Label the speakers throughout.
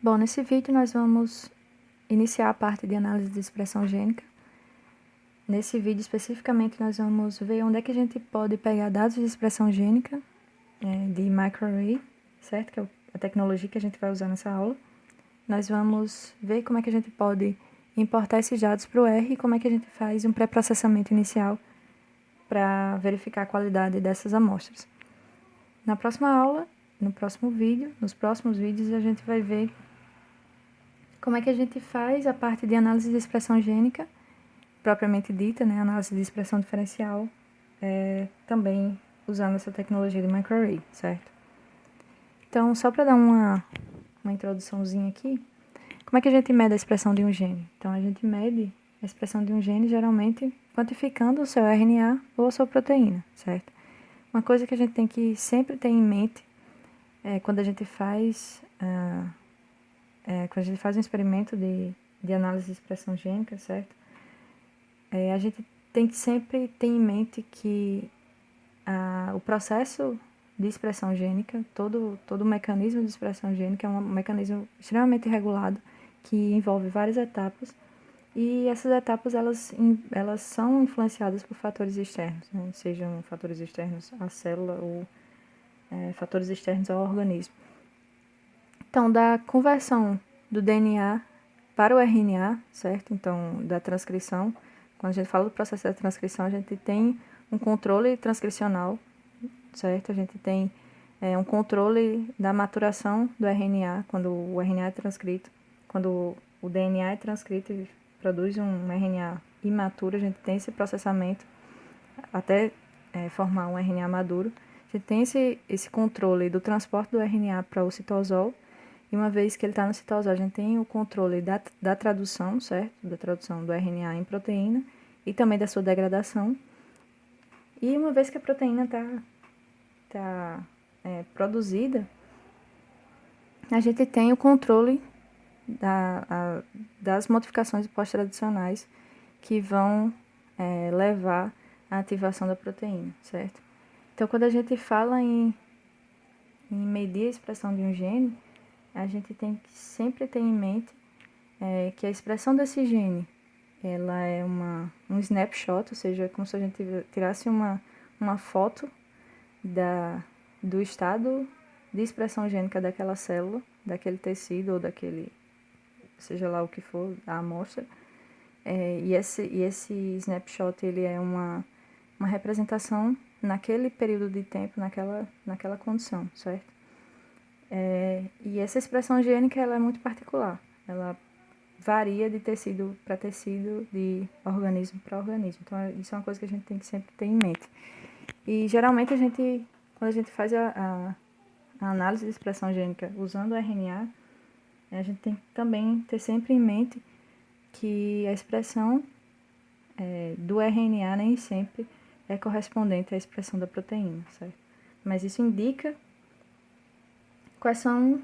Speaker 1: Bom, nesse vídeo nós vamos iniciar a parte de análise de expressão gênica. Nesse vídeo especificamente nós vamos ver onde é que a gente pode pegar dados de expressão gênica de microarray, certo? Que é a tecnologia que a gente vai usar nessa aula. Nós vamos ver como é que a gente pode importar esses dados para o R e como é que a gente faz um pré-processamento inicial para verificar a qualidade dessas amostras. Na próxima aula, no próximo vídeo, nos próximos vídeos, a gente vai ver como é que a gente faz a parte de análise de expressão gênica, propriamente dita, né, análise de expressão diferencial, também usando essa tecnologia de microarray, certo? Então, só para dar uma introduçãozinha aqui, como é que a gente mede a expressão de um gene? Então, a gente mede a expressão de um gene, geralmente, quantificando o seu RNA ou a sua proteína, certo? Uma coisa que a gente tem que sempre ter em mente quando a gente faz um experimento de análise de expressão gênica, certo? A gente tem que sempre ter em mente que o processo de expressão gênica, todo o mecanismo de expressão gênica é um mecanismo extremamente regulado que envolve várias etapas e essas etapas elas são influenciadas por fatores externos, né? Sejam fatores externos à célula ou fatores externos ao organismo. Então, da conversão do DNA para o RNA, certo? Então, da transcrição, quando a gente fala do processo da transcrição, a gente tem um controle transcricional, certo? A gente tem um controle da maturação do RNA, quando o RNA é transcrito, quando o DNA é transcrito e produz um RNA imaturo, a gente tem esse processamento até formar um RNA maduro. A gente tem esse controle do transporte do RNA para o citosol, e uma vez que ele está no citosol, a gente tem o controle da tradução, certo? Da tradução do RNA em proteína e também da sua degradação. E uma vez que a proteína está produzida, a gente tem o controle das modificações pós-traducionais que vão levar à ativação da proteína, certo? Então, quando a gente fala em medir a expressão de um gene, a gente tem que sempre ter em mente que a expressão desse gene ela é um snapshot, ou seja, é como se a gente tirasse uma foto do estado de expressão gênica daquela célula, daquele tecido ou daquele, seja lá o que for, a amostra. E esse snapshot ele é uma representação naquele período de tempo, naquela condição, certo? E essa expressão gênica ela é muito particular. Ela varia de tecido para tecido, de organismo para organismo. Então, isso é uma coisa que a gente tem que sempre ter em mente. E, geralmente, quando a gente faz a análise de expressão gênica usando o RNA, a gente tem que também ter sempre em mente que a expressão do RNA nem sempre é correspondente à expressão da proteína, certo? Mas isso indica quais são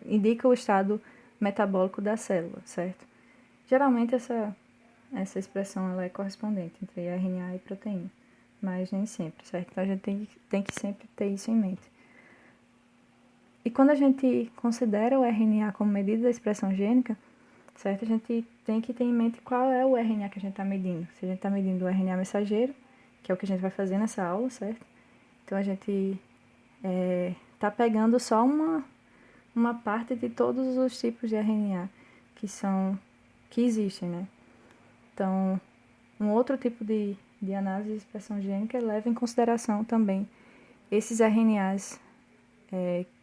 Speaker 1: indica o estado metabólico da célula, certo? Geralmente essa expressão ela é correspondente entre RNA e proteína, mas nem sempre, certo? Então a gente tem que sempre ter isso em mente. E quando a gente considera o RNA como medida da expressão gênica, certo? A gente tem que ter em mente qual é o RNA que a gente está medindo. Se a gente está medindo o RNA mensageiro, que é o que a gente vai fazer nessa aula, certo? Então a gente está pegando só uma parte de todos os tipos de RNA que existem, né? Então, um outro tipo de análise de expressão gênica leva em consideração também esses RNAs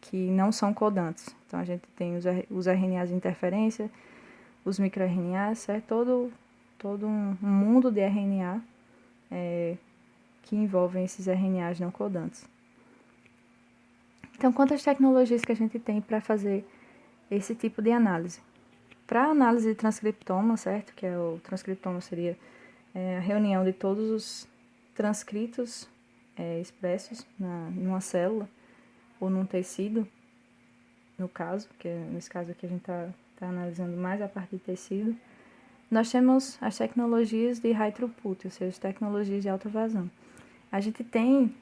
Speaker 1: que não são codantes. Então, a gente tem os RNAs de interferência, os microRNAs, certo? Todo um mundo de RNA que envolvem esses RNAs não codantes. Então, quantas tecnologias que a gente tem para fazer esse tipo de análise? Para a análise de transcriptoma, certo? Que o transcriptoma seria a reunião de todos os transcritos expressos numa célula ou num tecido, no caso, nesse caso aqui a gente está analisando mais a parte de tecido. Nós temos as tecnologias de high throughput, ou seja, tecnologias de alta vazão. A gente tem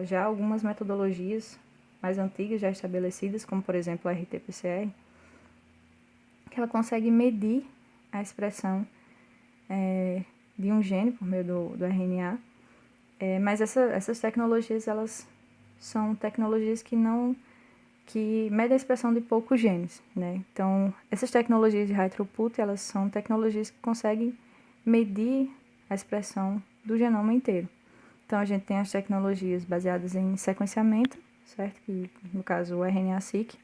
Speaker 1: já algumas metodologias mais antigas, já estabelecidas, como por exemplo a RT-PCR, que ela consegue medir a expressão de um gene por meio do RNA, mas essas tecnologias, elas são tecnologias que medem a expressão de poucos genes, né? Então, essas tecnologias de high throughput, elas são tecnologias que conseguem medir a expressão do genoma inteiro. Então, a gente tem as tecnologias baseadas em sequenciamento, certo? Que, no caso, o RNA-seq.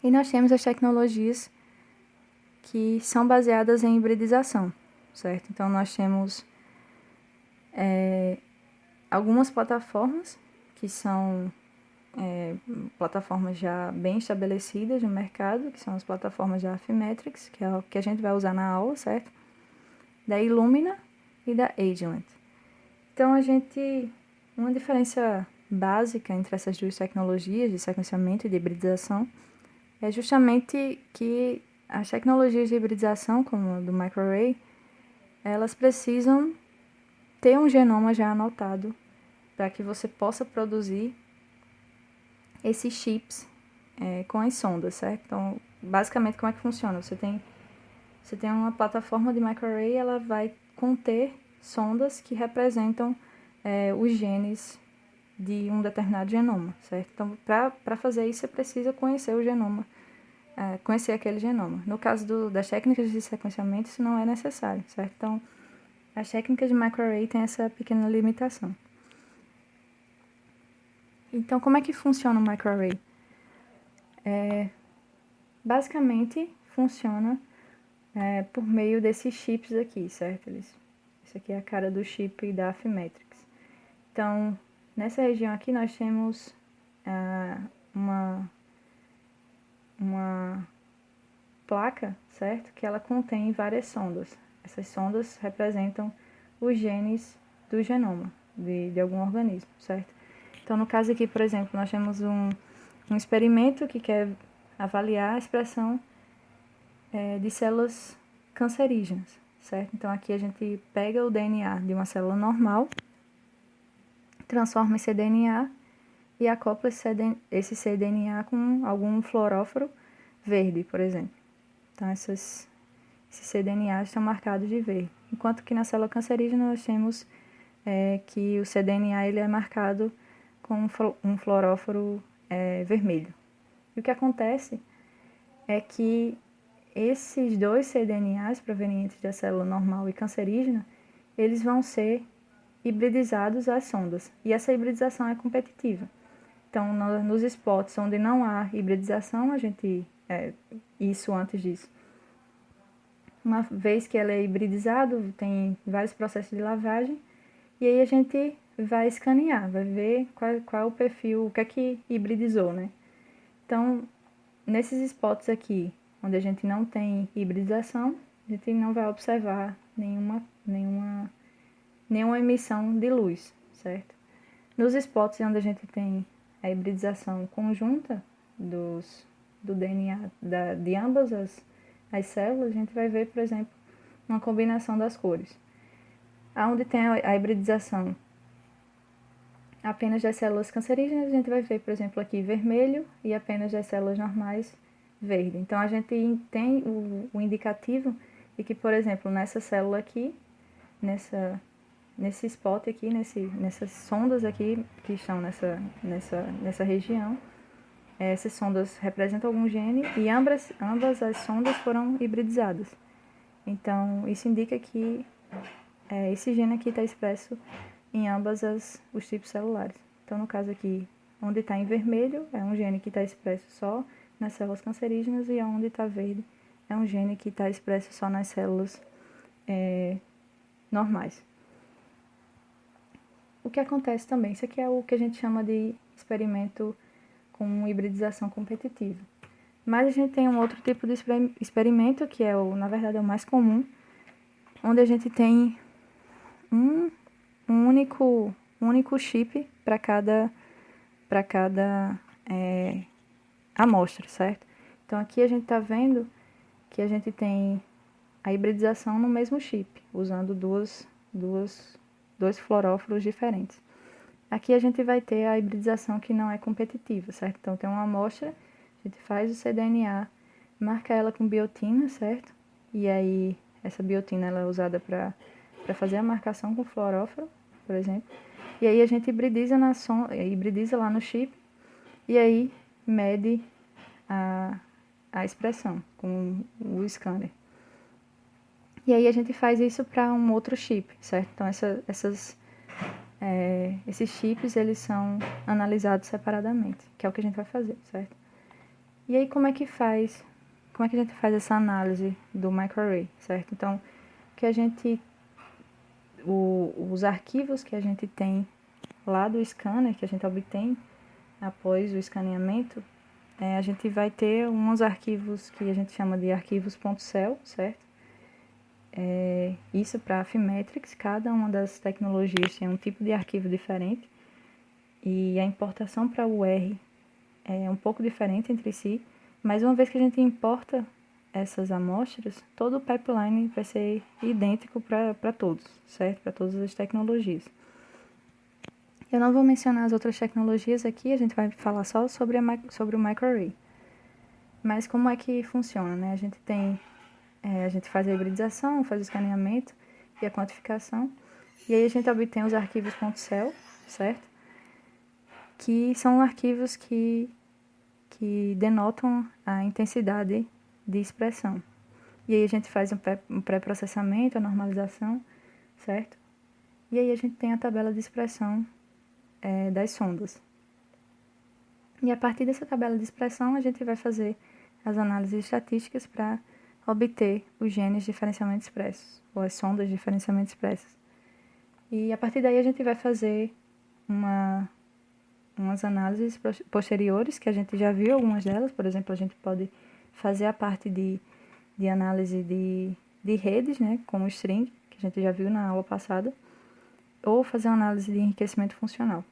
Speaker 1: E nós temos as tecnologias que são baseadas em hibridização, certo? Então, nós temos algumas plataformas que são plataformas já bem estabelecidas no mercado, que são as plataformas da Affymetrix, que é o que a gente vai usar na aula, certo? Da Illumina e da Agilent. Então, uma diferença básica entre essas duas tecnologias de sequenciamento e de hibridização é justamente que as tecnologias de hibridização, como a do microarray, elas precisam ter um genoma já anotado para que você possa produzir esses chips com as sondas, certo? Então, basicamente, como é que funciona? Você tem uma plataforma de microarray, ela vai conter sondas que representam os genes de um determinado genoma, certo? Então, para fazer isso, você precisa conhecer o genoma, conhecer aquele genoma. No caso das técnicas de sequenciamento, isso não é necessário, certo? Então, as técnicas de microarray têm essa pequena limitação. Então, como é que funciona o microarray? Basicamente, funciona por meio desses chips aqui, certo? Isso aqui é a cara do chip da Affymetrix. Então, nessa região aqui nós temos uma placa, certo? Que ela contém várias sondas. Essas sondas representam os genes do genoma de algum organismo, certo? Então, no caso aqui, por exemplo, nós temos um experimento que quer avaliar a expressão de células cancerígenas, certo? Então, aqui a gente pega o DNA de uma célula normal, transforma esse cDNA e acopla esse cDNA com algum fluoróforo verde, por exemplo. Então, esses cDNAs estão marcados de verde. Enquanto que na célula cancerígena nós temos que o cDNA ele é marcado com um fluoróforo vermelho. E o que acontece é que esses dois cDNAs provenientes da célula normal e cancerígena, eles vão ser hibridizados às sondas. E essa hibridização é competitiva. Então, nos spots onde não há hibridização, isso antes disso. Uma vez que ela é hibridizado, tem vários processos de lavagem, e aí a gente vai escanear, vai ver qual é o perfil, o que é que hibridizou, né? Então, nesses spots aqui, onde a gente não tem hibridização, a gente não vai observar nenhuma emissão de luz, certo? Nos spots onde a gente tem a hibridização conjunta do DNA de ambas as células, a gente vai ver, por exemplo, uma combinação das cores. Onde tem a hibridização apenas das células cancerígenas, a gente vai ver, por exemplo, aqui vermelho e apenas das células normais verde. Então, a gente tem o indicativo de que, por exemplo, nessa célula aqui, nesse spot aqui, nessas sondas aqui que estão nessa região, essas sondas representam algum gene e ambas as sondas foram hibridizadas. Então, isso indica que esse gene aqui está expresso em ambas os tipos celulares. Então, no caso aqui, onde está em vermelho, é um gene que está expresso só nas células cancerígenas, e onde está verde, é um gene que está expresso só nas células normais. O que acontece também, isso aqui é o que a gente chama de experimento com hibridização competitiva. Mas a gente tem um outro tipo de experimento, que na verdade é o mais comum, onde a gente tem um único chip para cada amostra, certo? Então aqui a gente está vendo que a gente tem a hibridização no mesmo chip, usando dois fluoróforos diferentes. Aqui a gente vai ter a hibridização que não é competitiva, certo? Então, tem uma amostra, a gente faz o cDNA, marca ela com biotina, certo? E aí, essa biotina ela é usada para fazer a marcação com fluoróforo, por exemplo. E aí, a gente hibridiza lá no chip, e aí mede a expressão com o scanner. E aí, a gente faz isso para um outro chip, certo? Então, esses chips, eles são analisados separadamente, que é o que a gente vai fazer, certo? E aí, como é que a gente faz essa análise do microarray, certo? Então, os arquivos que a gente tem lá do scanner, que a gente obtém após o escaneamento, a gente vai ter uns arquivos que a gente chama de arquivos.cel, certo? Isso para Affymetrix, cada uma das tecnologias tem um tipo de arquivo diferente e a importação para o R é um pouco diferente entre si, mas uma vez que a gente importa essas amostras, todo o pipeline vai ser idêntico para todos, certo? Para todas as tecnologias. Eu não vou mencionar as outras tecnologias aqui, a gente vai falar só sobre o microarray. Mas como é que funciona, né? A gente faz a hibridização, faz o escaneamento e a quantificação, e aí a gente obtém os arquivos .cel, certo? Que são arquivos que denotam a intensidade de expressão. E aí a gente faz um pré-processamento, a normalização, certo? E aí a gente tem a tabela de expressão das sondas. E a partir dessa tabela de expressão, a gente vai fazer as análises estatísticas para obter os genes diferencialmente expressos, ou as sondas diferencialmente expressas. E a partir daí a gente vai fazer umas análises posteriores, que a gente já viu algumas delas. Por exemplo, a gente pode fazer a parte de análise de redes, né, com o string, que a gente já viu na aula passada, ou fazer uma análise de enriquecimento funcional.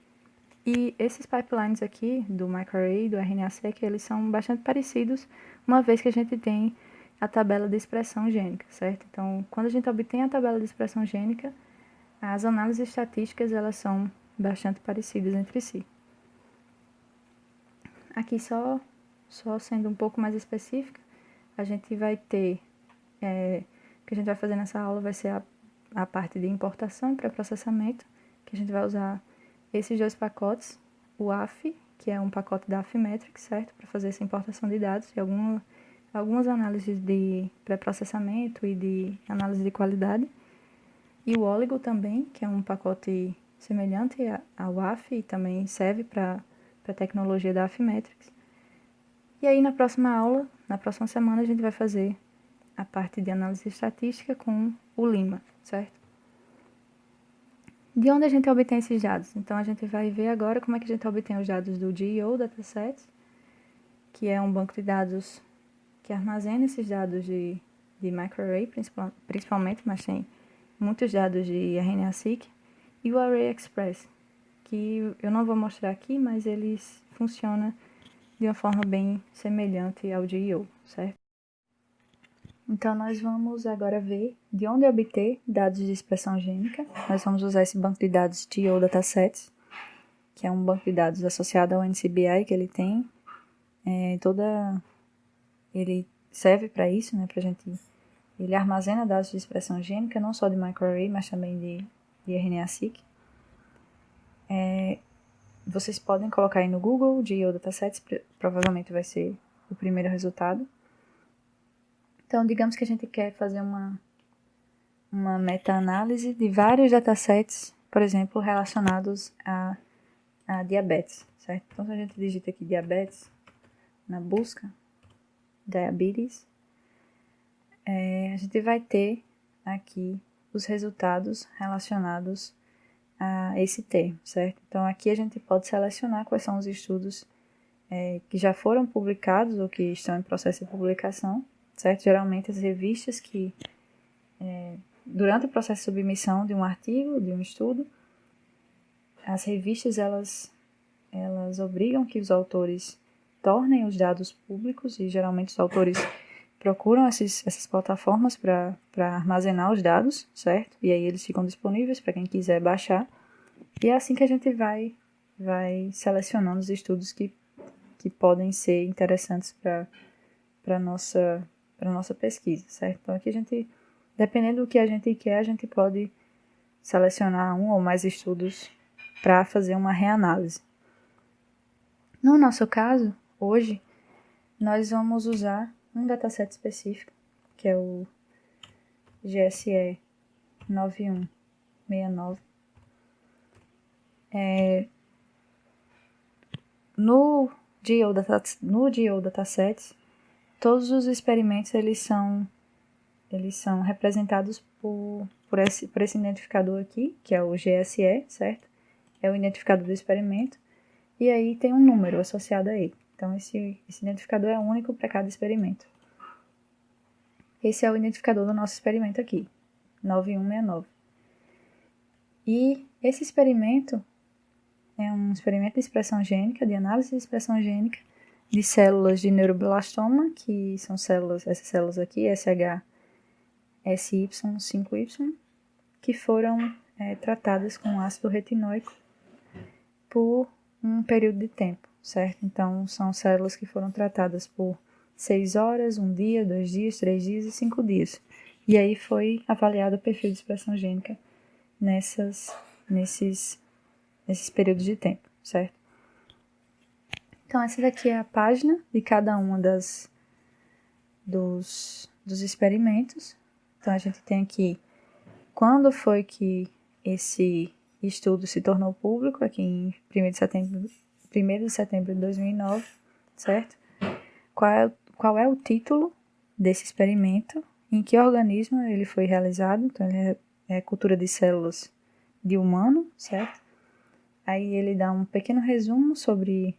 Speaker 1: E esses pipelines aqui, do microarray e do RNA-seq, eles são bastante parecidos, uma vez que a gente tem a tabela de expressão gênica, certo? Então, quando a gente obtém a tabela de expressão gênica, as análises estatísticas, elas são bastante parecidas entre si. Aqui só sendo um pouco mais específica, a gente vai ter, o que a gente vai fazer nessa aula vai ser a parte de importação e pré-processamento, que a gente vai usar esses dois pacotes, o AF, que é um pacote da Affymetrix, certo? Para fazer essa importação de dados e algumas análises de pré-processamento e de análise de qualidade. E o Oligo também, que é um pacote semelhante ao AF e também serve para a tecnologia da Affymetrix. E aí, na próxima semana, a gente vai fazer a parte de análise estatística com o Lima, certo? De onde a gente obtém esses dados? Então, a gente vai ver agora como é que a gente obtém os dados do GEO Datasets, que é um banco de dados que armazena esses dados de microarray, principalmente, mas tem muitos dados de RNA-seq, e o Array Express, que eu não vou mostrar aqui, mas eles funcionam de uma forma bem semelhante ao GEO, certo? Então, nós vamos agora ver de onde obter dados de expressão gênica. Nós vamos usar esse banco de dados GEO Datasets, que é um banco de dados associado ao NCBI que ele tem. Ele serve para isso, né, ele armazena dados de expressão gênica, não só de microarray, mas também de RNA-seq. Vocês podem colocar aí no Google, GEO Datasets, provavelmente vai ser o primeiro resultado. Então, digamos que a gente quer fazer uma meta-análise de vários datasets, por exemplo, relacionados a diabetes, certo? Então, se a gente digita aqui diabetes na busca, diabetes, a gente vai ter aqui os resultados relacionados a esse termo, certo? Então, aqui a gente pode selecionar quais são os estudos que já foram publicados ou que estão em processo de publicação, certo? Geralmente as revistas que, durante o processo de submissão de um artigo, de um estudo, as revistas, elas obrigam que os autores tornem os dados públicos e geralmente os autores procuram essas plataformas para armazenar os dados, certo? E aí eles ficam disponíveis para quem quiser baixar. E é assim que a gente vai selecionando os estudos que podem ser interessantes para nossa pesquisa, certo? Então aqui a gente, dependendo do que a gente quer, a gente pode selecionar um ou mais estudos para fazer uma reanálise. No nosso caso, hoje, nós vamos usar um dataset específico, que é o GSE 9169. No GEO Datasets, todos os experimentos eles são representados por esse identificador aqui, que é o GSE, certo? É o identificador do experimento, e aí tem um número associado a ele. Então, esse identificador é único para cada experimento. Esse é o identificador do nosso experimento aqui, 9169. E esse experimento é um experimento de expressão gênica, de análise de expressão gênica de células de neuroblastoma, que são essas células aqui, SHSY5Y, que foram tratadas com ácido retinóico por um período de tempo, certo? Então, são células que foram tratadas por 6 horas, 1 dia, 2 dias, 3 dias e 5 dias. E aí foi avaliado o perfil de expressão gênica nesses períodos de tempo, certo? Então, essa daqui é a página de cada uma dos experimentos. Então, a gente tem aqui quando foi que esse estudo se tornou público, aqui em 1º de setembro de 2009, certo? Qual é o título desse experimento, em que organismo ele foi realizado, então ele é cultura de células de humano, certo? Aí ele dá um pequeno resumo sobre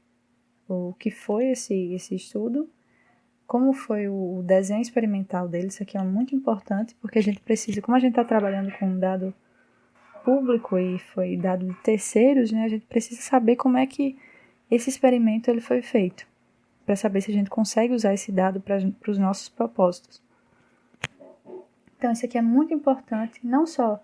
Speaker 1: o que foi esse estudo, como foi o desenho experimental dele. Isso aqui é muito importante, porque a gente precisa, como a gente está trabalhando com um dado público e foi dado de terceiros, né, a gente precisa saber como é que esse experimento ele foi feito, para saber se a gente consegue usar esse dado para os nossos propósitos. Então, isso aqui é muito importante, não só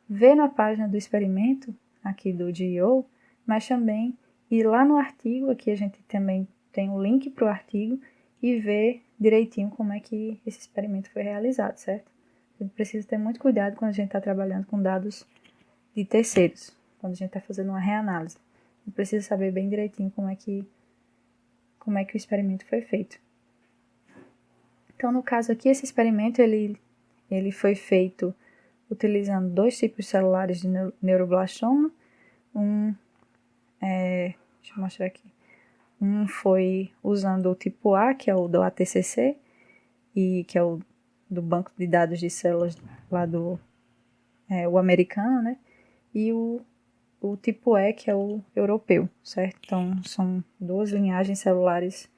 Speaker 1: ver na página do experimento, aqui do GEO, mas também ir lá no artigo, aqui a gente também tem o link para o artigo, e ver direitinho como é que esse experimento foi realizado, certo? A gente precisa ter muito cuidado quando a gente está trabalhando com dados de terceiros, quando a gente está fazendo uma reanálise. A gente precisa saber bem direitinho como é que o experimento foi feito. Então, no caso aqui, esse experimento ele foi feito utilizando 2 tipos celulares de neuroblastoma. Deixa eu mostrar aqui. Um foi usando o tipo A, que é o do ATCC, e que é o do banco de dados de células lá o americano, né? E o tipo E, que é o europeu, certo? Então, são 2 linhagens celulares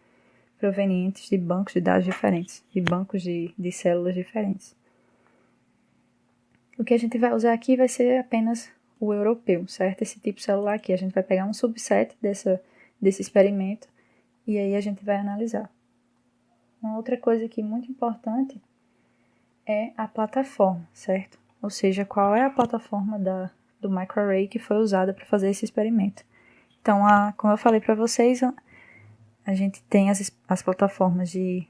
Speaker 1: provenientes de bancos de dados diferentes, de bancos de células diferentes. O que a gente vai usar aqui vai ser apenas o europeu, certo? Esse tipo celular aqui. A gente vai pegar um subset desse experimento e aí a gente vai analisar. Uma outra coisa aqui muito importante é a plataforma, certo? Ou seja, qual é a plataforma do microarray que foi usada para fazer esse experimento. Então, como eu falei para vocês, a gente tem as plataformas de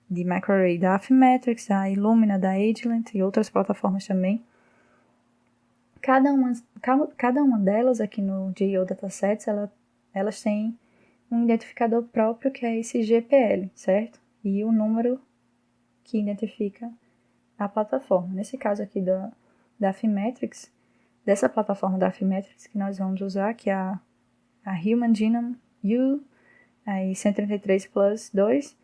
Speaker 1: microarray da Affymetrix, da Illumina, da Agilent e outras plataformas também. Cada uma delas aqui no GEO Datasets, elas têm um identificador próprio, que é esse GPL, certo? E o número que identifica a plataforma. Nesse caso aqui da Affymetrix, dessa plataforma da Affymetrix que nós vamos usar, que é a Human Genome U, aí 133 plus 2,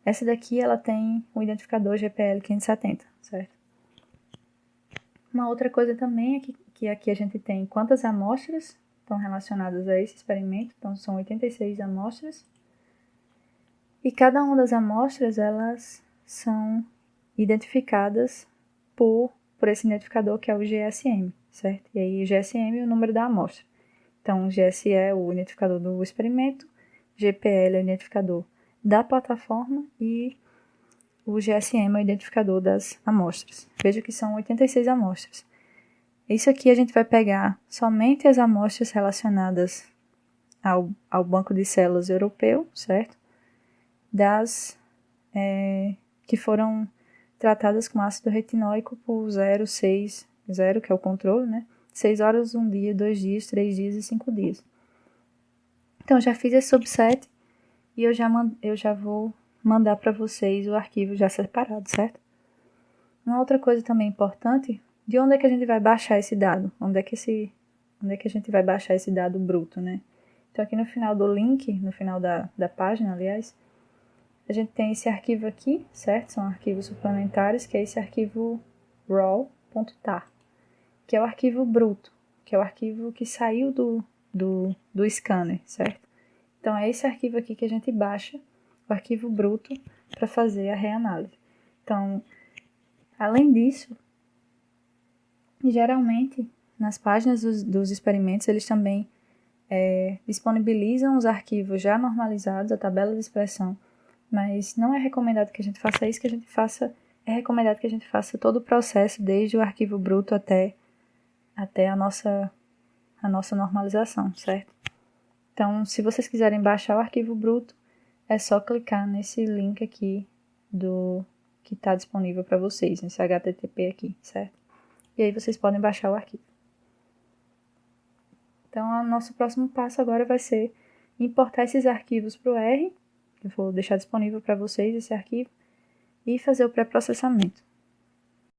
Speaker 1: essa daqui ela tem o identificador GPL 570, certo? Uma outra coisa também é que aqui a gente tem quantas amostras estão relacionadas a esse experimento. Então, são 86 amostras. E cada uma das amostras, elas são identificadas por esse identificador que é o GSM, certo? E aí, o GSM é o número da amostra. Então, o GSE é o identificador do experimento, GPL é o identificador da plataforma e o GSM é o identificador das amostras. Veja que são 86 amostras. Isso aqui a gente vai pegar somente as amostras relacionadas ao banco de células europeu, certo? Que foram tratadas com ácido retinóico por 0, 6, 0, que é o controle, né? 6 horas, 1 dia, 2 dias, 3 dias e 5 dias. Então, já fiz esse subset e eu já vou mandar para vocês o arquivo já separado, certo? Uma outra coisa também importante, de onde é que a gente vai baixar esse dado? Onde é que a gente vai baixar esse dado bruto, né? Então, aqui no final do link, no final da página, aliás, a gente tem esse arquivo aqui, certo? São arquivos suplementares, que é esse arquivo raw.tar, que é o arquivo bruto, que é o arquivo que saiu do scanner, certo? Então, é esse arquivo aqui que a gente baixa, o arquivo bruto, para fazer a reanálise. Então, além disso, geralmente, nas páginas dos experimentos, eles também disponibilizam os arquivos já normalizados, a tabela de expressão, mas não é recomendado que a gente faça isso, é recomendado que a gente faça todo o processo, desde o arquivo bruto até a nossa normalização, certo? Então, se vocês quiserem baixar o arquivo bruto, é só clicar nesse link aqui que está disponível para vocês, nesse HTTP aqui, certo? E aí vocês podem baixar o arquivo. Então, o nosso próximo passo agora vai ser importar esses arquivos para o R. Eu vou deixar disponível para vocês esse arquivo e fazer o pré-processamento.